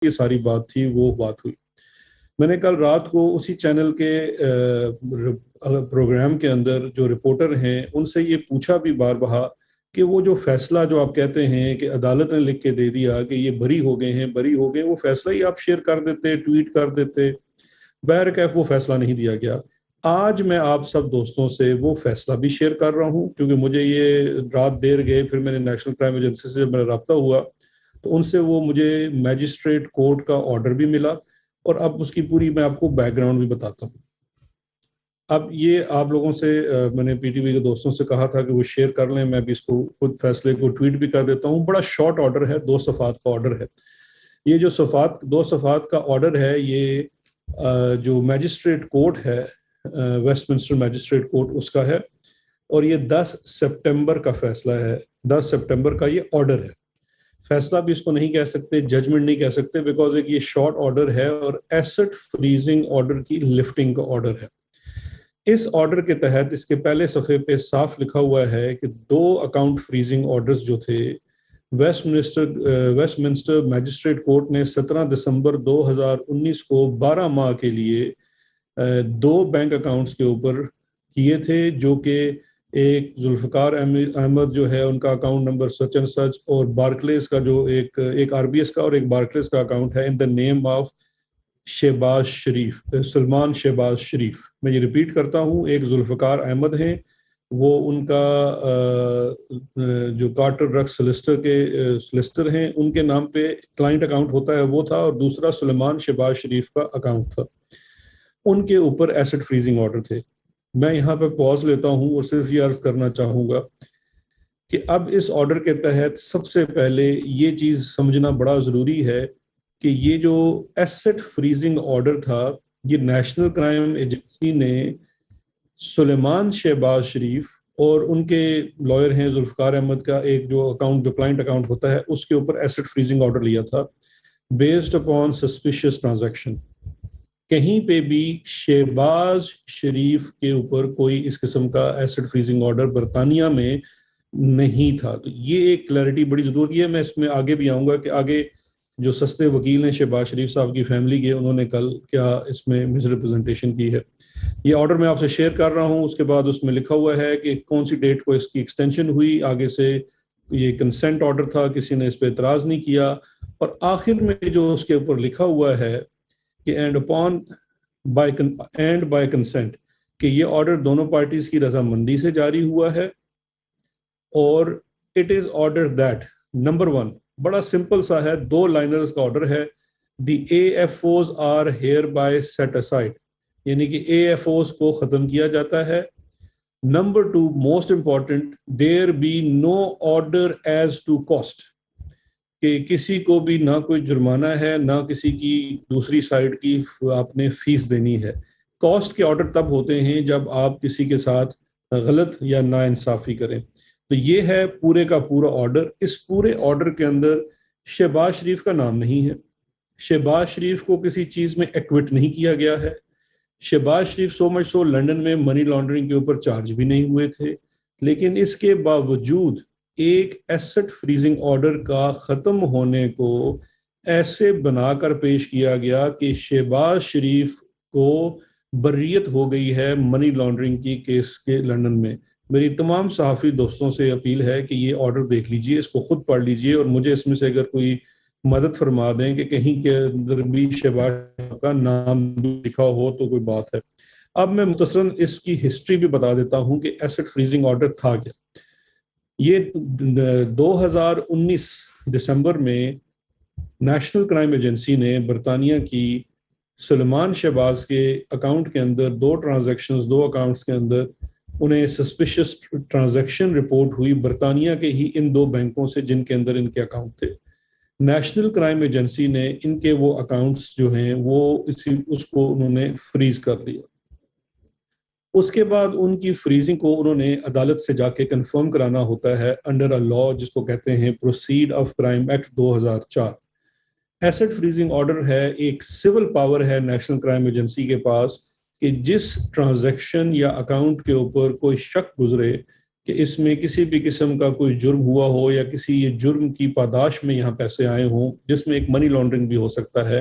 یہ ساری بات تھی وہ بات ہوئی. میں نے کل رات کو اسی چینل کے پروگرام کے اندر جو رپورٹر ہیں ان سے یہ پوچھا بھی بار بہا کہ وہ جو فیصلہ جو آپ کہتے ہیں کہ عدالت نے لکھ کے دے دیا کہ یہ بری ہو گئے ہیں, وہ فیصلہ ہی آپ شیئر کر دیتے, ٹویٹ کر دیتے. بہرکیف وہ فیصلہ نہیں دیا گیا. آج میں آپ سب دوستوں سے وہ فیصلہ بھی شیئر کر رہا ہوں, کیونکہ مجھے یہ رات دیر گئے, پھر میں نے نیشنل کرائم ایجنسی سے جب میرا رابطہ ہوا تو ان سے وہ مجھے میجسٹریٹ کورٹ کا آرڈر بھی ملا, اور اب اس کی پوری میں آپ کو بیک گراؤنڈ بھی بتاتا ہوں. اب یہ آپ لوگوں سے میں نے پی ٹی وی کے دوستوں سے کہا تھا کہ وہ شیئر کر لیں, میں بھی اس کو خود فیصلے کو ٹویٹ بھی کر دیتا ہوں. بڑا شارٹ آرڈر ہے, 2 صفحات کا آرڈر ہے. یہ جو 2 صفحات کا آرڈر ہے یہ جو میجسٹریٹ کورٹ ہے, ویسٹ منسٹر میجسٹریٹ کورٹ, اس کا ہے, اور یہ 10 سپٹمبر کا فیصلہ ہے. 10 سپٹمبر کا یہ آرڈر ہے. فیصلہ بھی اس کو نہیں کہہ سکتے, ججمنٹ نہیں کہہ سکتے, بیکاز ایک یہ شارٹ آرڈر ہے اور ایسٹ فریزنگ آرڈر کی لفٹنگ کا آرڈر ہے. اس آرڈر کے تحت اس کے پہلے صفحے پہ صاف لکھا ہوا ہے کہ 2 اکاؤنٹ فریزنگ آرڈرز جو تھے ویسٹ منسٹر میجسٹریٹ کورٹ نے 17 دسمبر 2019 کو 12 ماہ کے لیے 2 بینک اکاؤنٹس کے اوپر کیے تھے, جو کہ ایک ذوالفقار احمد جو ہے ان کا account number such and such, اور بارکلیز کا جو ایک آر بی ایس کا اور ایک بارکلیز کا اکاؤنٹ ہے ان دا نیم آف شہباز شریف, سلمان شہباز شریف. میں یہ ریپیٹ کرتا ہوں, ایک ذوالفقار احمد ہیں, وہ ان کا جو کارٹر ڈرگ سلسٹر ہیں, ان کے نام پہ کلائنٹ اکاؤنٹ ہوتا ہے وہ تھا, اور دوسرا سلمان شہباز شریف کا اکاؤنٹ تھا. ان کے اوپر ایسٹ فریزنگ آرڈر تھے. میں یہاں پہ پاز لیتا ہوں اور صرف یہ عرض کرنا چاہوں گا کہ اب اس آرڈر کے تحت سب سے پہلے یہ چیز سمجھنا بڑا ضروری ہے کہ یہ جو ایسٹ فریزنگ آرڈر تھا, یہ نیشنل کرائم ایجنسی نے سلیمان شہباز شریف اور ان کے لائر ہیں ذوالفقار احمد کا ایک جو اکاؤنٹ, جو کلائنٹ اکاؤنٹ ہوتا ہے, اس کے اوپر ایسٹ فریزنگ آرڈر لیا تھا بیسڈ اپون سسپیشیس ٹرانزیکشن. کہیں پہ بھی شہباز شریف کے اوپر کوئی اس قسم کا ایسٹ فریزنگ آرڈر برطانیہ میں نہیں تھا. تو یہ ایک کلیئرٹی بڑی ضروری ہے. میں اس میں آگے بھی آؤں گا کہ آگے جو سستے وکیل ہیں شہباز شریف صاحب کی فیملی کے, انہوں نے کل کیا اس میں مس ریپرزنٹیشن کی ہے. یہ آرڈر میں آپ سے شیئر کر رہا ہوں. اس کے بعد اس میں لکھا ہوا ہے کہ کون سی ڈیٹ کو اس کی ایکسٹینشن ہوئی. آگے سے یہ کنسنٹ آرڈر تھا, کسی نے اس پہ اعتراض نہیں کیا, اور آخر میں جو اس کے اوپر لکھا ہوا ہے کہ اینڈ بائی کنسنٹ, کہ یہ آرڈر دونوں پارٹیز کی رضامندی سے جاری ہوا ہے, اور it is order that number 1, بڑا سمپل سا ہے, 2 لائنرز کا آرڈر ہے, the A F O's are hereby set aside, یعنی کہ اے ایف اوز کو ختم کیا جاتا ہے. Number 2 most important, there be no order as to cost, کہ کسی کو بھی نہ کوئی جرمانہ ہے, نہ کسی کی دوسری سائڈ کی آپ نے فیس دینی ہے. کاسٹ کے آرڈر تب ہوتے ہیں جب آپ کسی کے ساتھ غلط یا ناانصافی کریں. تو یہ ہے پورے کا پورا آرڈر. اس پورے آرڈر کے اندر شہباز شریف کا نام نہیں ہے. شہباز شریف کو کسی چیز میں ایکوٹ نہیں کیا گیا ہے. شہباز شریف سو مچ سو لنڈن میں منی لانڈرنگ کے اوپر چارج بھی نہیں ہوئے تھے, لیکن اس کے باوجود ایک ایسٹ فریزنگ آرڈر کا ختم ہونے کو ایسے بنا کر پیش کیا گیا کہ شہباز شریف کو بریت ہو گئی ہے منی لانڈرنگ کی کیس کے لندن میں. میری تمام صحافی دوستوں سے اپیل ہے کہ یہ آرڈر دیکھ لیجئے, اس کو خود پڑھ لیجئے, اور مجھے اس میں سے اگر کوئی مدد فرما دیں کہ کہیں کے اندر بھی شہباز کا نام لکھا ہو تو کوئی بات ہے. اب میں مختصراً اس کی ہسٹری بھی بتا دیتا ہوں کہ ایسٹ فریزنگ آرڈر تھا کیا. یہ 2019 دسمبر میں نیشنل کرائم ایجنسی نے برطانیہ کی سلمان شہباز کے اکاؤنٹ کے اندر 2 ٹرانزیکشنز, 2 اکاؤنٹس کے اندر انہیں سسپیشس ٹرانزیکشن رپورٹ ہوئی برطانیہ کے ہی ان 2 بینکوں سے جن کے اندر ان کے اکاؤنٹ تھے. نیشنل کرائم ایجنسی نے ان کے وہ اکاؤنٹس جو ہیں وہ اس کو انہوں نے فریز کر دیا. اس کے بعد ان کی فریزنگ کو انہوں نے عدالت سے جا کے کنفرم کرانا ہوتا ہے انڈر اے لا جس کو کہتے ہیں proceed of crime act 2004. Asset freezing order ہے, ایک سول پاور ہے نیشنل کرائم ایجنسی کے پاس کہ جس ٹرانزیکشن یا اکاؤنٹ کے اوپر کوئی شک گزرے کہ اس میں کسی بھی قسم کا کوئی جرم ہوا ہو یا کسی یہ جرم کی پاداش میں یہاں پیسے آئے ہوں جس میں ایک منی لانڈرنگ بھی ہو سکتا ہے،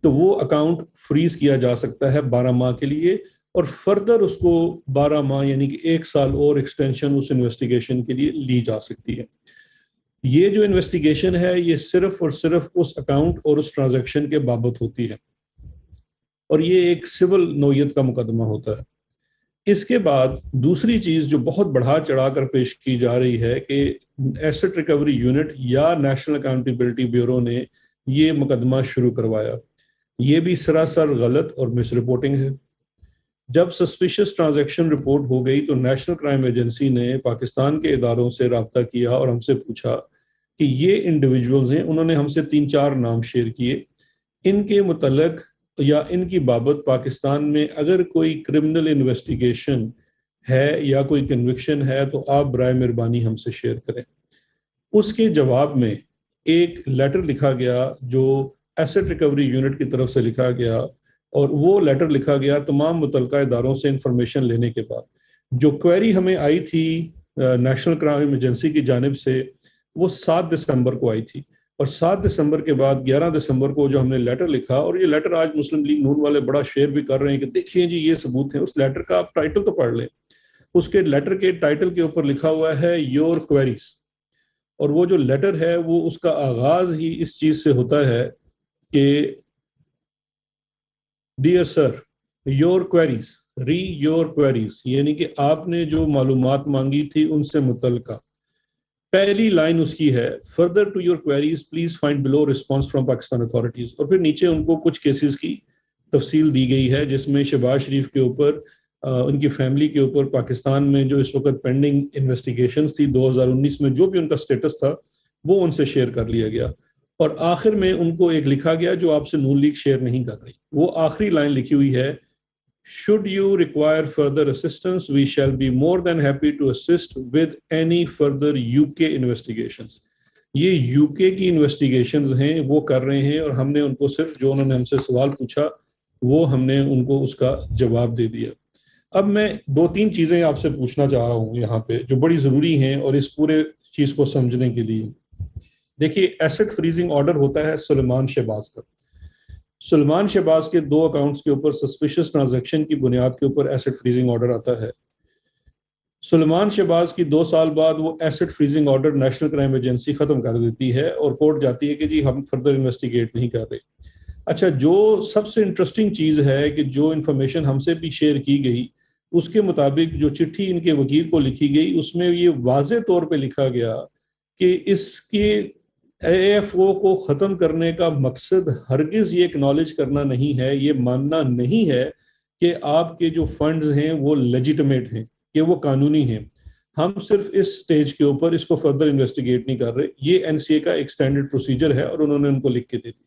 تو وہ اکاؤنٹ فریز کیا جا سکتا ہے 12 ماہ کے لیے، اور فردر اس کو 12 ماہ یعنی کہ 1 سال اور ایکسٹینشن اس انویسٹیگیشن کے لیے لی جا سکتی ہے۔ یہ جو انویسٹیگیشن ہے یہ صرف اور صرف اس اکاؤنٹ اور اس ٹرانزیکشن کے بابت ہوتی ہے، اور یہ ایک سول نوعیت کا مقدمہ ہوتا ہے۔ اس کے بعد دوسری چیز جو بہت بڑھا چڑھا کر پیش کی جا رہی ہے کہ ایسٹ ریکوری یونٹ یا نیشنل اکاؤنٹیبلٹی بیورو نے یہ مقدمہ شروع کروایا۔ یہ بھی سراسر غلط اور مس رپورٹنگ ہے۔ جب سسپیشس ٹرانزیکشن رپورٹ ہو گئی تو نیشنل کرائم ایجنسی نے پاکستان کے اداروں سے رابطہ کیا اور ہم سے پوچھا کہ یہ انڈیویجولز ہیں، انہوں نے ہم سے 3-4 نام شیئر کیے، ان کے متعلق یا ان کی بابت پاکستان میں اگر کوئی کرمنل انویسٹیگیشن ہے یا کوئی کنوکشن ہے تو آپ برائے مہربانی ہم سے شیئر کریں۔ اس کے جواب میں ایک لیٹر لکھا گیا جو ایسٹ ریکوری یونٹ کی طرف سے لکھا گیا، اور وہ لیٹر لکھا گیا تمام متعلقہ اداروں سے انفارمیشن لینے کے بعد۔ جو کوئری ہمیں آئی تھی نیشنل کرائم ایجنسی کی جانب سے وہ 7 دسمبر کو آئی تھی، اور 7 دسمبر کے بعد 11 دسمبر کو جو ہم نے لیٹر لکھا، اور یہ لیٹر آج مسلم لیگ نون والے بڑا شیئر بھی کر رہے ہیں کہ دیکھیں جی یہ ثبوت ہیں، اس لیٹر کا آپ ٹائٹل تو پڑھ لیں۔ اس کے لیٹر کے ٹائٹل کے اوپر لکھا ہوا ہے یور کوئریز، اور وہ جو لیٹر ہے وہ اس کا آغاز ہی اس چیز سے ہوتا ہے کہ dear sir your queries re your queries, یعنی کہ آپ نے جو معلومات مانگی تھی ان سے متعلقہ۔ پہلی لائن اس کی ہے further to your queries please find below response from Pakistan authorities, اور پھر نیچے ان کو کچھ کیسز کی تفصیل دی گئی ہے جس میں شہباز شریف کے اوپر، ان کی فیملی کے اوپر پاکستان میں جو اس وقت پینڈنگ انویسٹیگیشنز تھی 2019 میں جو بھی ان کا سٹیٹس تھا وہ ان سے شیئر کر لیا گیا، اور آخر میں ان کو ایک لکھا گیا جو آپ سے نون لیگ شیئر نہیں کر رہی، وہ آخری لائن لکھی ہوئی ہے should you require further assistance we shall be more than happy to assist with any further UK investigations۔ یہ یوکے کی انویسٹیگیشنز ہیں وہ کر رہے ہیں، اور ہم نے ان کو صرف جو انہوں نے ہم سے سوال پوچھا وہ ہم نے ان کو اس کا جواب دے دیا۔ اب میں 2-3 چیزیں آپ سے پوچھنا چاہ رہا ہوں یہاں پہ جو بڑی ضروری ہیں اور اس پورے چیز کو سمجھنے کے لیے۔ دیکھیے ایسٹ فریزنگ آرڈر ہوتا ہے سلیمان شہباز کا۔ سلمان شہباز کے 2 اکاؤنٹس کے اوپر سسپیشس ٹرانزیکشن کی بنیاد کے اوپر ایسٹ فریزنگ آرڈر آتا ہے۔ سلمان شہباز کی 2 سال بعد وہ asset freezing order national crime agency ختم کر دیتی ہے اور کورٹ جاتی ہے کہ جی ہم فردر انویسٹیگیٹ نہیں کر رہے۔ اچھا، جو سب سے انٹرسٹنگ چیز ہے کہ جو انفارمیشن ہم سے بھی شیئر کی گئی اس کے مطابق جو چٹھی ان کے وکیل کو لکھی گئی اس میں یہ واضح طور پہ لکھا گیا کہ اس کے اے ایف او کو ختم کرنے کا مقصد ہرگز یہ اکنالج کرنا نہیں ہے، یہ ماننا نہیں ہے کہ آپ کے جو فنڈز ہیں وہ لیجیٹمیٹ ہیں، کہ وہ قانونی ہیں۔ ہم صرف اس سٹیج کے اوپر اس کو فردر انویسٹیگیٹ نہیں کر رہے، یہ این سی اے کا ایک سٹینڈرڈ پروسیجر ہے اور انہوں نے ان کو لکھ کے دے دی۔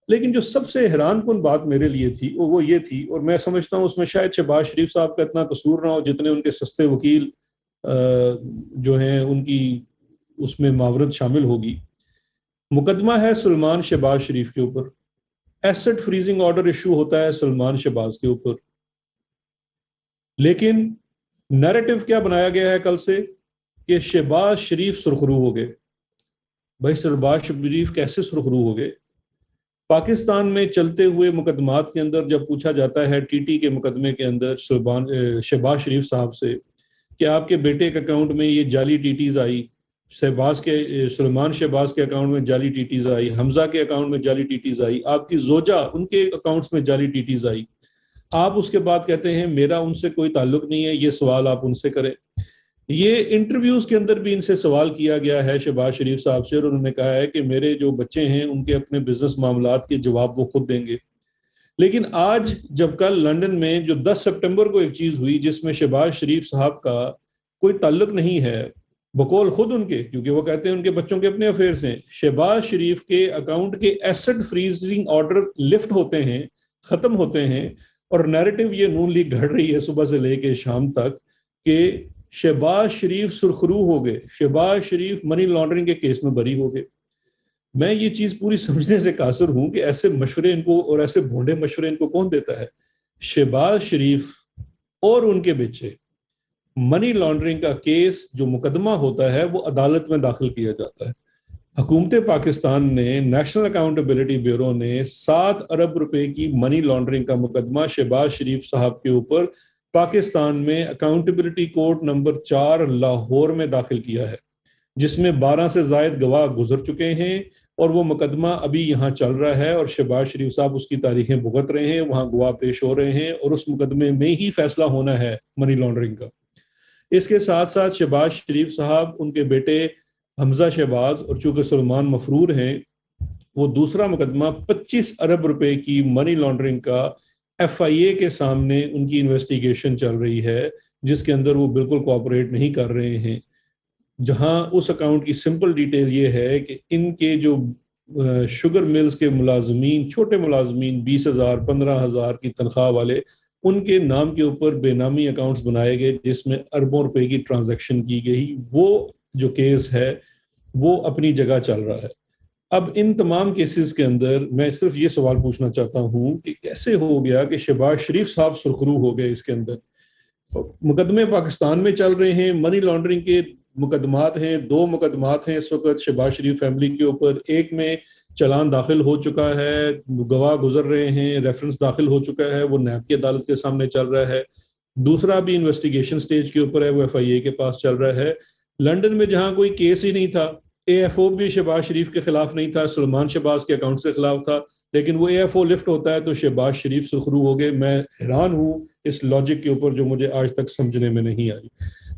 لیکن جو سب سے حیران کن بات میرے لیے تھی وہ یہ تھی، اور میں سمجھتا ہوں اس میں شاید شہباز شریف صاحب کا اتنا قصور نہ ہو جتنے ان کے سستے وکیل جو ہیں ان کی اس میں معاورت شامل ہوگی۔ مقدمہ ہے سلمان شہباز شریف کے اوپر، ایسٹ فریزنگ آرڈر ایشو ہوتا ہے سلمان شہباز کے اوپر، لیکن نیریٹو کیا بنایا گیا ہے کل سے کہ شہباز شریف سرخرو ہو گئے۔ بھائی شہباز شریف کیسے سرخرو ہو گئے؟ پاکستان میں چلتے ہوئے مقدمات کے اندر جب پوچھا جاتا ہے ٹی ٹی کے مقدمے کے اندر شہباز شریف صاحب سے کہ آپ کے بیٹے کے اکاؤنٹ میں یہ جعلی ٹی ٹیز آئی، سلمان شہباز کے اکاؤنٹ میں جعلی ٹی ٹیز آئی، حمزہ کے اکاؤنٹ میں جعلی ٹی ٹیز آئی، آپ کی زوجہ ان کے اکاؤنٹس میں جعلی ٹی ٹیز آئی، آپ اس کے بعد کہتے ہیں میرا ان سے کوئی تعلق نہیں ہے، یہ سوال آپ ان سے کریں۔ یہ انٹرویوز کے اندر بھی ان سے سوال کیا گیا ہے شہباز شریف صاحب سے، اور انہوں نے کہا ہے کہ میرے جو بچے ہیں ان کے اپنے بزنس معاملات کے جواب وہ خود دیں گے۔ لیکن آج جب کل لندن میں جو 10 سپٹمبر کو ایک چیز ہوئی جس میں شہباز شریف صاحب کا کوئی تعلق نہیں ہے، بقول خود ان کے، کیونکہ وہ کہتے ہیں ان کے بچوں کے اپنے افیئرز ہیں، شہباز شریف کے اکاؤنٹ کے ایسٹ فریزنگ آرڈر لفٹ ہوتے ہیں، ختم ہوتے ہیں، اور نیریٹو یہ نون لیگ گھڑ رہی ہے صبح سے لے کے شام تک کہ شہباز شریف سرخرو ہو گئے، شہباز شریف منی لانڈرنگ کے کیس میں بری ہو گئے۔ میں یہ چیز پوری سمجھنے سے قاصر ہوں کہ ایسے مشورے ان کو اور ایسے بھونڈے مشورے ان کو کون دیتا ہے؟ شہباز شریف اور ان کے بچے منی لانڈرنگ کا کیس جو مقدمہ ہوتا ہے وہ عدالت میں داخل کیا جاتا ہے. حکومت پاکستان نے نیشنل اکاؤنٹیبلٹی بیورو نے 7 ارب روپے کی منی لانڈرنگ کا مقدمہ شہباز شریف صاحب کے اوپر پاکستان میں اکاؤنٹیبلٹی کورٹ نمبر 4 لاہور میں داخل کیا ہے، جس میں 12 سے زائد گواہ گزر چکے ہیں اور وہ مقدمہ ابھی یہاں چل رہا ہے اور شہباز شریف صاحب اس کی تاریخیں بھگت رہے ہیں، وہاں گواہ پیش ہو رہے ہیں اور اس مقدمے میں ہی فیصلہ ہونا ہے منی لانڈرنگ کا. اس کے ساتھ ساتھ شہباز شریف صاحب، ان کے بیٹے حمزہ شہباز اور چونکہ سلمان مفرور ہیں، وہ دوسرا مقدمہ 25 ارب روپے کی منی لانڈرنگ کا ایف آئی اے کے سامنے ان کی انویسٹیگیشن چل رہی ہے، جس کے اندر وہ بالکل کوآپریٹ نہیں کر رہے ہیں. جہاں اس اکاؤنٹ کی سمپل ڈیٹیل یہ ہے کہ ان کے جو شوگر ملز کے ملازمین، چھوٹے ملازمین 20,000 15,000 کی تنخواہ والے، ان کے نام کے اوپر بے نامی اکاؤنٹس بنائے گئے جس میں اربوں روپے کی ٹرانزیکشن کی گئی. وہ جو کیس ہے وہ اپنی جگہ چل رہا ہے. اب ان تمام کیسز کے اندر میں صرف یہ سوال پوچھنا چاہتا ہوں کہ کیسے ہو گیا کہ شہباز شریف صاحب سرخرو ہو گئے. اس کے اندر مقدمے پاکستان میں چل رہے ہیں، منی لانڈرنگ کے مقدمات ہیں، 2 مقدمات ہیں اس وقت شہباز شریف فیملی کے اوپر. ایک میں چلان داخل ہو چکا ہے، گواہ گزر رہے ہیں، ریفرنس داخل ہو چکا ہے، وہ نیب کی عدالت کے سامنے چل رہا ہے. دوسرا بھی انویسٹیگیشن سٹیج کے اوپر ہے، وہ ایف آئی اے کے پاس چل رہا ہے. لنڈن میں جہاں کوئی کیس ہی نہیں تھا، اے ایف او بھی شہباز شریف کے خلاف نہیں تھا، سلمان شہباز کے اکاؤنٹ کے خلاف تھا، لیکن وہ اے ایف او لفٹ ہوتا ہے تو شہباز شریف سرخرو ہو گئے. میں حیران ہوں اس لاجک کے اوپر جو مجھے آج تک سمجھنے میں نہیں آئی.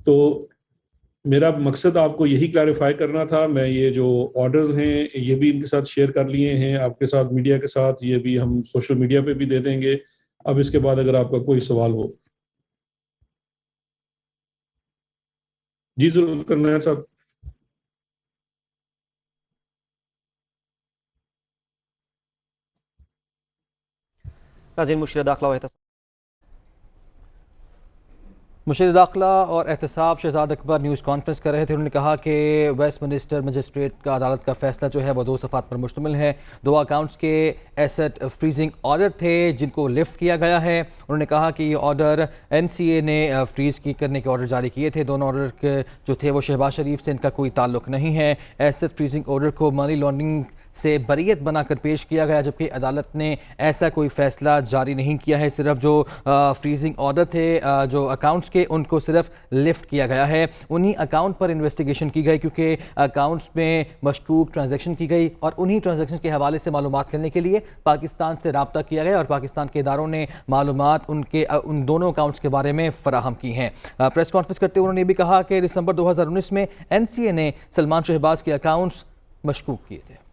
تو میرا مقصد آپ کو یہی کلیریفائی کرنا تھا. میں یہ جو آرڈرز ہیں یہ بھی ان کے ساتھ شیئر کر لیے ہیں، آپ کے ساتھ، میڈیا کے ساتھ، یہ بھی ہم سوشل میڈیا پہ بھی دے دیں گے. اب اس کے بعد اگر آپ کا کوئی سوال ہو. جی ضرور کرنا ہے صاحب. ناظرین، مشیر داخلہ اور احتساب شہزاد اکبر نیوز کانفرنس کر رہے تھے. انہوں نے کہا کہ ویسٹ منسٹر مجسٹریٹ کا عدالت کا فیصلہ جو ہے وہ 2 صفحات پر مشتمل ہے. 2 اکاؤنٹس کے ایسٹ فریزنگ آرڈر تھے جن کو لفٹ کیا گیا ہے. انہوں نے کہا کہ یہ آرڈر این سی اے نے فریز کرنے کے آرڈر جاری کیے تھے. دونوں آرڈر جو تھے وہ شہباز شریف سے ان کا کوئی تعلق نہیں ہے. ایسٹ فریزنگ آرڈر کو منی لانڈرنگ سے بریت بنا کر پیش کیا گیا، جبکہ عدالت نے ایسا کوئی فیصلہ جاری نہیں کیا ہے. صرف جو فریزنگ آرڈر تھے جو اکاؤنٹس کے، ان کو صرف لفٹ کیا گیا ہے. انہی اکاؤنٹ پر انویسٹیگیشن کی گئی کیونکہ اکاؤنٹس میں مشکوک ٹرانزیکشن کی گئی اور انہی ٹرانزیکشن کے حوالے سے معلومات لینے کے لیے پاکستان سے رابطہ کیا گیا اور پاکستان کے اداروں نے معلومات ان دونوں اکاؤنٹس کے بارے میں فراہم کی ہیں. پریس کانفرنس کرتے ہوئے انہوں نے بھی کہا کہ دسمبر 2019 میں این سی اے نے سلمان شہباز کے اکاؤنٹس مشکوک کیے تھے.